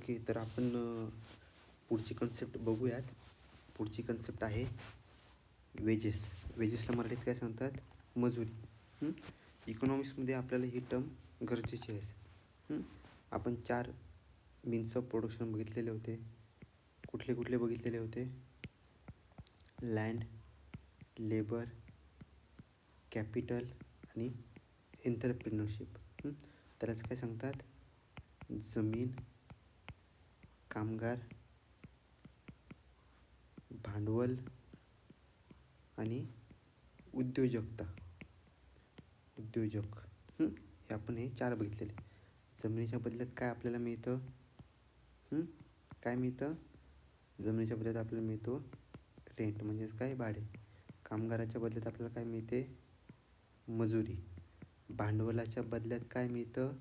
Okay, तर आपण पुढची कन्सेप्ट बघूयात. पुढची कन्सेप्ट आहे वेजेस. वेजेसला मराठीत काय सांगतात? मजुरी. इकॉनॉमिक्समध्ये आपल्याला ही टर्म गरजेची आहे. आपण 4 मीन्स ऑफ प्रोडक्शन बघितलेले होते. कुठले कुठले बघितलेले होते? लँड, लेबर, कॅपिटल आणि एंटरप्रिनरशिप. त्यालाच काय सांगतात? जमीन, कामगार, भांडवल आणि उद्योजकता. उद्योजक. हे आपण हे 4 बघितलेले. जमिनीच्या बदल्यात काय आपल्याला मिळतं? काय मिळतं? जमिनीच्या बदल्यात आपल्याला मिळतो रेंट, म्हणजेच काय? भाडे. कामगाराच्या बदल्यात आपल्याला काय मिळते? मजुरी. भांडवलाच्या बदल्यात काय मिळतं?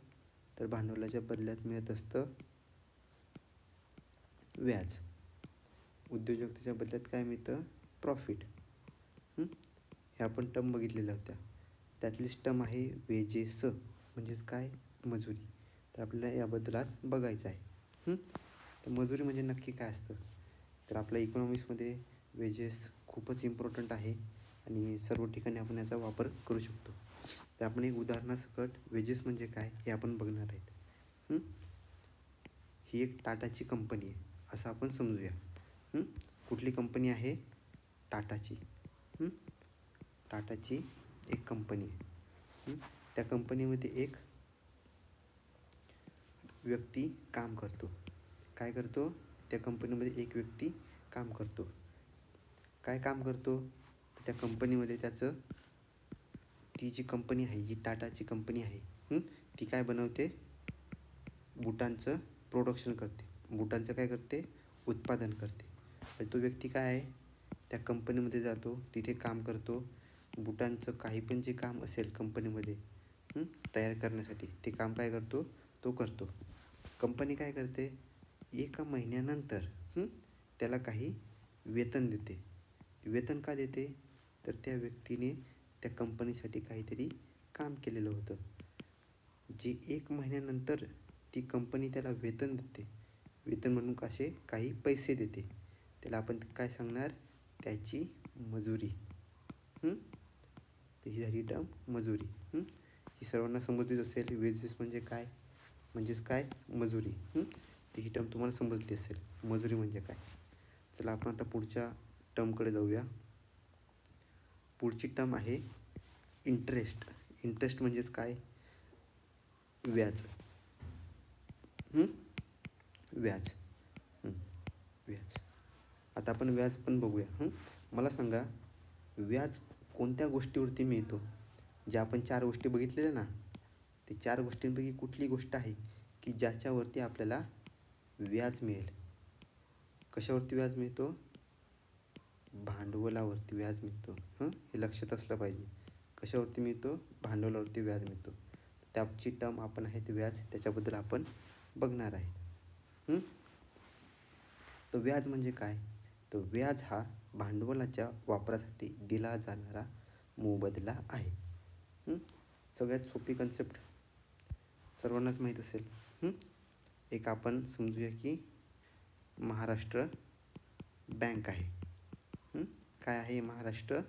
तर भांडवलाच्या बदल्यात मिळत असतं व्याज. उद्योजकतेच्या बदल्यात काय मिळतं? प्रॉफिट. हे आपण टर्म बघितलेल्या होत्या. त्यातलीच टर्म आहे वेजेस, म्हणजेच काय? मजुरी. तर आपल्याला याबद्दल आज बघायचं आहे. तर मजुरी म्हणजे नक्की काय असतं? तर आपल्या इकॉनॉमिक्समध्ये वेजेस खूपच इम्पॉर्टंट आहे आणि सर्व ठिकाणी आपण याचा वापर करू शकतो. तर आपण एक उदाहरणासकट वेजेस म्हणजे काय हे आपण बघणार आहेत. ही एक टाटाची कंपनी आहे असं आपण समजूया. कुठली कंपनी आहे? टाटाची. टाटाची एक कंपनी आहे. त्या कंपनीमध्ये एक व्यक्ती काम करतो. काय करतो? त्या कंपनीमध्ये एक व्यक्ती काम करतो. काय काम करतो? त्या कंपनीमध्ये त्याचं ती जी कंपनी आहे, जी टाटाची कंपनी आहे, ती काय बनवते? बुटांचं प्रोडक्शन करते. बुटांचं काय करते? उत्पादन करते. तर तो व्यक्ती काय आहे? त्या कंपनीमध्ये जातो, तिथे काम करतो. बुटांचं काही पण जे काम असेल कंपनीमध्ये तयार करण्यासाठी, ते काम काय करतो? तो करतो. कंपनी काय करते? 1 महिन्यानंतर त्याला काही वेतन देते. वेतन का देते? तर त्या व्यक्तीने त्या कंपनीसाठी काहीतरी काम केलेलं होतं. जे 1 महिन्यानंतर ती कंपनी त्याला वेतन देते, वेतन म्हणून कसे काही पैसे देते, त्याला आपण काय सांगणार? त्याची मजुरी. तर ही झाली टर्म मजुरी. ही सर्वांना समजलीच असेल. वेजेस म्हणजे काय? म्हणजेच काय? मजुरी. तर ही टर्म तुम्हाला समजली असेल, मजुरी म्हणजे काय. चला आपण आता पुढच्या टर्मकडे जाऊया. पुढची टर्म आहे इंटरेस्ट. इंटरेस्ट म्हणजेच काय? व्याज. व्याज. व्याज. आता आपण व्याज पण बघूया. मला सांगा, व्याज कोणत्या गोष्टीवरती मिळतो? ज्या आपण 4 गोष्टी बघितलेल्या ना, ते 4 गोष्टींपैकी कुठली गोष्ट आहे की ज्याच्यावरती आपल्याला व्याज मिळेल? कशावरती व्याज मिळतो? भांडवलावरती व्याज मिळतो. हे लक्षात असलं पाहिजे. कशावरती मिळतो? भांडवलावरती व्याज मिळतो. त्याची टर्म आपण आहे ते व्याज, त्याच्याबद्दल आपण बघणार आहे. तर व्याज म्हणजे काय? तर व्याज हा भांडवलाच्या वापरासाठी दिला जाणारा मोबदला आहे. सगळ्यात सोपी कन्सेप्ट सर्वांनाच माहीत असेल. एक आपण समजूया की महाराष्ट्र बँक आहे. काय आहे? महाराष्ट्र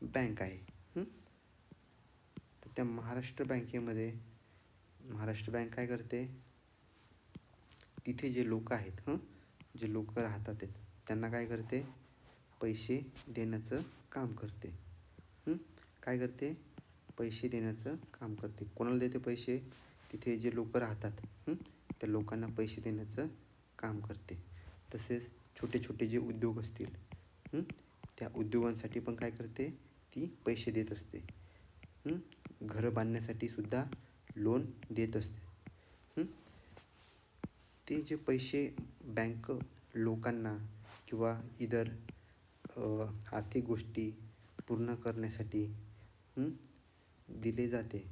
बँक आहे. तर त्या महाराष्ट्र बँकेमध्ये महाराष्ट्र बँक काय करते? तिथे जे लोक आहेत, जे लोक राहतात त्यांना काय करते? पैसे देण्याचं काम करते. काय करते? पैसे देण्याचं काम करते. कोणाला देते पैसे? तिथे जे लोक राहतात त्या लोकांना पैसे देण्याचं काम करते. तसेच छोटे छोटे जे उद्योग असतील त्या उद्योगांसाठी पण काय करते? ती पैसे देत असते. घरं बांधण्यासाठी सुद्धा लोन देत असते. ते जे पैसे बँक लोकांना किंवा इतर आर्थिक गोष्टी पूर्ण करण्यासाठी दिले जाते,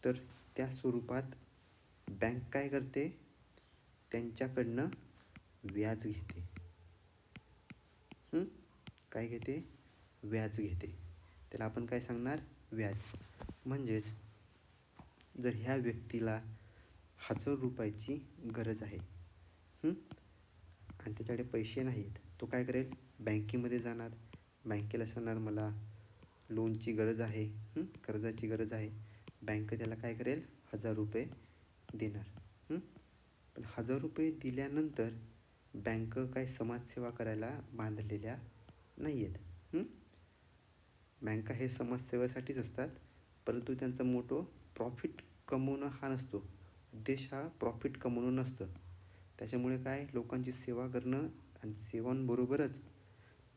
तर त्या स्वरूपात बँक काय करते? त्यांच्याकडनं व्याज घेते. काय घेते? व्याज घेते. त्याला आपण काय सांगणार? व्याज. म्हणजेच जर ह्या व्यक्तीला ₹1000 गरज आहे आणि त्याच्याकडे पैसे नाहीत. तो काय करेल? बँकेमध्ये जाणार, बँकेला सांगणार मला लोनची गरज आहे, कर्जाची गरज आहे. बँक त्याला काय करेल? ₹1000 देणार. पण ₹1000 दिल्यानंतर बँक काय समाजसेवा करायला बांधलेल्या नाही आहेत. बँका हे समाजसेवेसाठीच असतात, परंतु त्यांचा मोठो प्रॉफिट कमवणं हा नसतो. उद्देश हा प्रॉफिट कमवणं नसतं. त्याच्यामुळे काय, लोकांची सेवा करणं आणि सेवांबरोबरच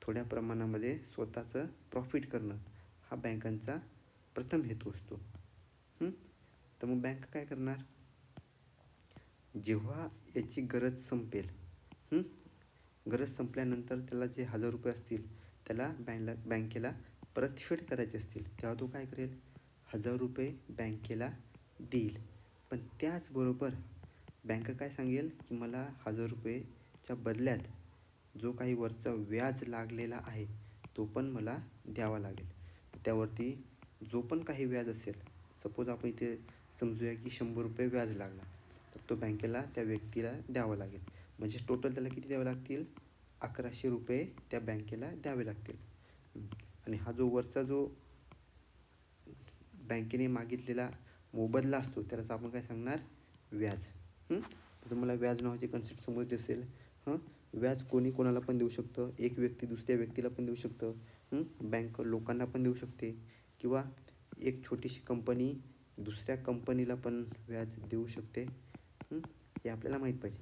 थोड्या प्रमाणामध्ये स्वतःचं प्रॉफिट करणं हा बँकांचा प्रथम हेतू असतो. तर मग बँक काय करणार? जेव्हा याची गरज संपेल, गरज संपल्यानंतर त्याला जे ₹1000 असतील त्याला बँकेला परतफेड करायचे असतील, तेव्हा तो काय करेल? ₹1000 बँकेला देईल. पण त्याचबरोबर बँक काय सांगेल की मला ₹1000च्या बदल्यात जो काही वरचा व्याज लागलेला आहे तो पण मला द्यावा लागेल. त्यावरती जो पण काही व्याज असेल, सपोज आपण इथे समजूया की ₹100 व्याज लागला, तर तो बँकेला त्या व्यक्तीला द्यावा लागेल. म्हणजे टोटल त्याला किती द्यावे लागतील? ₹1100 त्या बँकेला द्यावे लागतील. आणि हा जो वरचा जो बँकेने मागितलेला मोबदला असतो त्यालाच आपण काय सांगणार? व्याज. तुम्हाला व्याज नावाची कन्सेप्ट समजली असेल. व्याज कोणी कोणाला पण देऊ शकतं. एक व्यक्ती दुसऱ्या व्यक्तीला पण देऊ शकतं. बँक लोकांना पण देऊ शकते, किंवा एक छोटीशी कंपनी दुसऱ्या कंपनीला पण व्याज देऊ शकते. हे आपल्याला माहीत पाहिजे.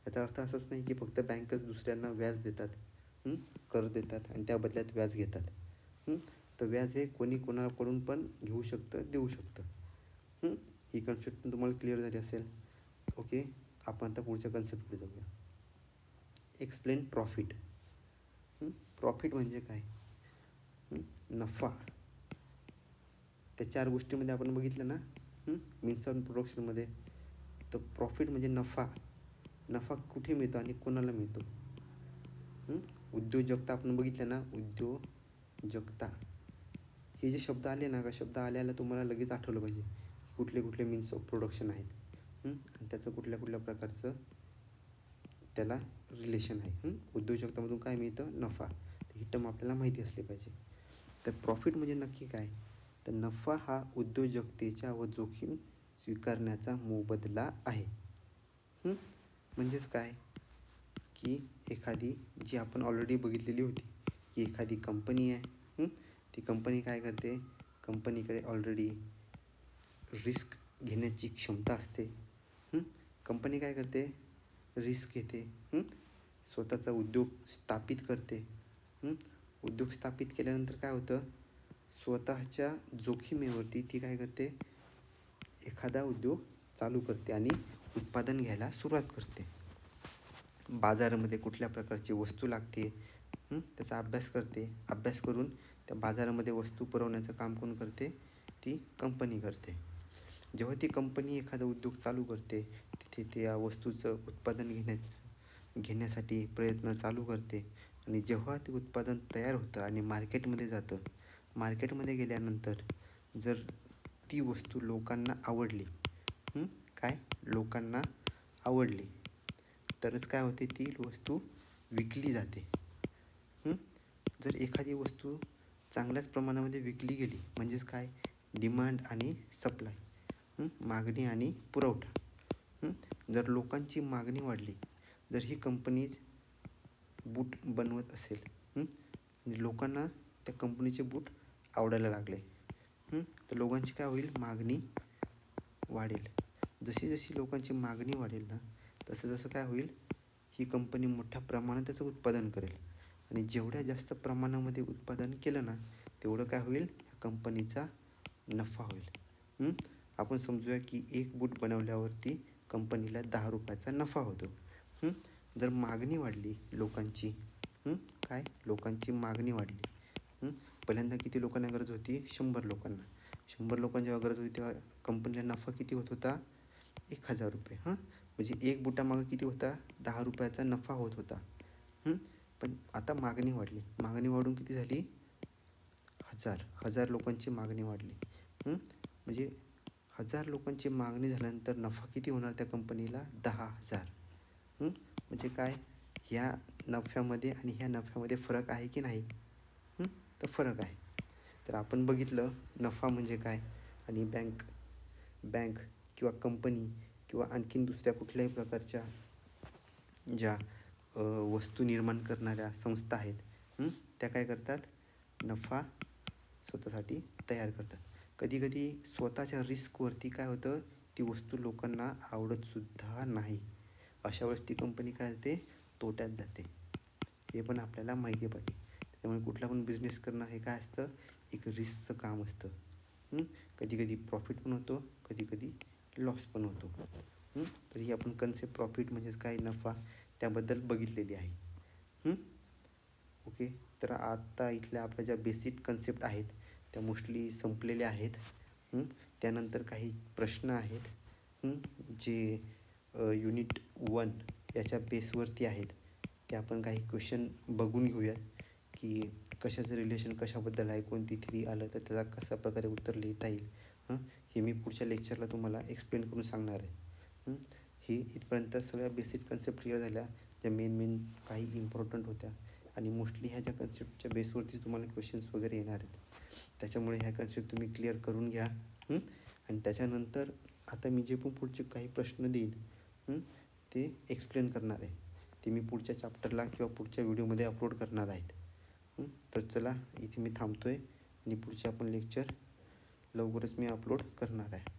याचा अर्थ असंच नाही की फक्त बँकच दुसऱ्यांना व्याज देतात, कर देतात आणि त्या बदल्यात व्याज घेतात. तर व्याज हे कोणी कोणाकडून पण घेऊ शकतं, देऊ शकतं. ही कन्सेप्ट पण तुम्हाला क्लिअर झाली असेल. ओके, आपण आता पुढच्या कन्सेप्टकडे जाऊया. Explain profit. प्रॉफिट म्हणजे काय? नफा. त्या 4 गोष्टींमध्ये आपण बघितलं ना, मीन्स ऑफ प्रोडक्शनमध्ये. तर प्रॉफिट म्हणजे नफा. नफा कुठे मिळतो आणि कोणाला मिळतो? उद्योजकता आपण बघितलं ना, उद्योजकता. हे जे शब्द आले ना, का शब्द आल्याला तुम्हाला लगेच आठवलं पाहिजे कुठले कुठले मीन्स ऑफ प्रोडक्शन आहेत, आणि त्याचं कुठल्या कुठल्या प्रकारचं त्याला रिलेशन आहे. उद्योजकतामधून काय मिळतं? नफा. ही टर्म आपल्याला माहिती असली पाहिजे. तर प्रॉफिट म्हणजे नक्की काय? तर नफा हा उद्योजकतेच्या व जोखीम स्वीकारण्याचा मोबदला आहे. म्हणजेच काय की एखादी जी आपण ऑलरेडी बघितलेली होती की एखादी कंपनी आहे, ती कंपनी काय करते? कंपनीकडे ऑलरेडी रिस्क घेण्याची क्षमता असते. कंपनी काय करते? रिस्क घेते, स्वतःचा उद्योग स्थापित करते. उद्योग स्थापित केल्यानंतर काय होतं? स्वतःच्या जोखीमेवरती ती काय करते? एखादा उद्योग चालू करते आणि उत्पादन घ्यायला सुरुवात करते. बाजारामध्ये कुठल्या प्रकारची वस्तू लागते त्याचा अभ्यास करते. अभ्यास करून त्या बाजारामध्ये वस्तू पुरवण्याचं काम कोण करते? ती कंपनी करते. जेव्हा ती कंपनी एखादा उद्योग चालू करते, तिथे त्या वस्तूचं उत्पादन घेण्यासाठी प्रयत्न चालू करते. आणि जेव्हा ते उत्पादन तयार होतं आणि मार्केटमध्ये जातं, मार्केटमध्ये गेल्यानंतर जर ती वस्तू लोकांना आवडली, लोकांना आवडली, तरच काय होते? ती वस्तू विकली जाते. जर एखादी वस्तू चांगल्याच प्रमाणामध्ये विकली गेली, म्हणजेच काय? डिमांड आणि सप्लाय, मागणी आणि पुरवठा. जर लोकांची मागणी वाढली, जर ही कंपनी बूट बनवत असेल आणि लोकांना त्या कंपनीचे बूट आवडायला लागले, तर लोकांची काय होईल? मागणी वाढेल. जशी जशी लोकांची मागणी वाढेल ना, तसं जसं काय होईल? ही कंपनी मोठ्या प्रमाणात त्याचं उत्पादन करेल. आणि जेवढ्या जास्त प्रमाणामध्ये उत्पादन केलं ना, तेवढं काय होईल? कंपनीचा नफा होईल. आपण समजूया की एक बूट बनवल्यावरती कंपनीला ₹10चा नफा होतो. जर मागणी वाढली लोकांची, लोकांची मागणी वाढली. पहिल्यांदा किती लोकांना गरज होती? 100 लोकांना. 100 लोकांना जेव्हा गरज होती तेव्हा कंपनीला नफा किती होत होता? ₹1000. म्हणजे एक बुटामागं किती होता? ₹10चा नफा होत होता. पण आता मागणी वाढली. मागणी वाढून किती झाली? 1000 लोकांची मागणी वाढली. म्हणजे 1000 लोकांची मागणी झाल्यानंतर नफा किती होणार त्या कंपनीला? 10,000. म्हणजे काय, ह्या नफ्यामध्ये आणि ह्या नफ्यामध्ये फरक आहे की नाही? तर फरक आहे. तर आपण बघितलं नफा म्हणजे काय, आणि बँक किंवा कंपनी किंवा आणखीन दुसऱ्या कुठल्याही प्रकारच्या ज्या वस्तू निर्माण करणाऱ्या संस्था आहेत, त्या काय करतात? नफा स्वतःसाठी तयार करतात. कधीकधी स्वतःच्या रिस्कवरती काय होतं, ती वस्तू लोकांना आवडतसुद्धा नाही. अशा वेळेस ती कंपनी काय होते? तोट्यात जाते. हे पण आपल्याला माहिती पाहिजे. त्यामुळे कुठला पण बिझनेस करणं हे काय असतं? एक रिस्कचं काम असतं. कधीकधी प्रॉफिट पण होतो, कधीकधी लॉस पण होतो. तर ही आपण कन्सेप्ट प्रॉफिट म्हणजेच काय, नफा, त्याबद्दल बघितलेली आहे. ओके. तर आता इथल्या आपल्या ज्या बेसिक कन्सेप्ट आहेत त्या मोस्टली संपलेल्या आहेत. त्यानंतर काही प्रश्न आहेत जे युनिट 1 याच्या बेसवरती आहेत. ते आपण काही क्वेश्चन बघून घेऊयात की कशाचं रिलेशन कशाबद्दल आहे, कोणती थ्री आलं तर त्याला कशा प्रकारे उत्तर लिहिता येईल. हे मी पुढच्या लेक्चरला तुम्हाला एक्सप्लेन करून सांगणार आहे. ही इथपर्यंत सगळ्या बेसिक कन्सेप्ट क्लिअर झाल्या, ज्या मेन काही इम्पॉर्टंट होत्या, आणि मोस्टली ह्या ज्या कन्सेप्टच्या बेसवरती तुम्हाला क्वेश्चन्स वगैरे येणार आहेत. त्याच्यामुळे ह्या कन्सेप्ट तुम्ही क्लिअर करून घ्या. आणि त्याच्यानंतर आता मी जे पण पुढचे काही प्रश्न देईन ते एक्सप्लेन करणार आहे. ते मी पुढच्या चॅप्टरला किंवा पुढच्या व्हिडिओमध्ये अपलोड करणार आहेत. तर चला, इथे मी थांबतो आहे आणि पुढचे आपण लेक्चर लवकरच मी अपलोड करणार आहे.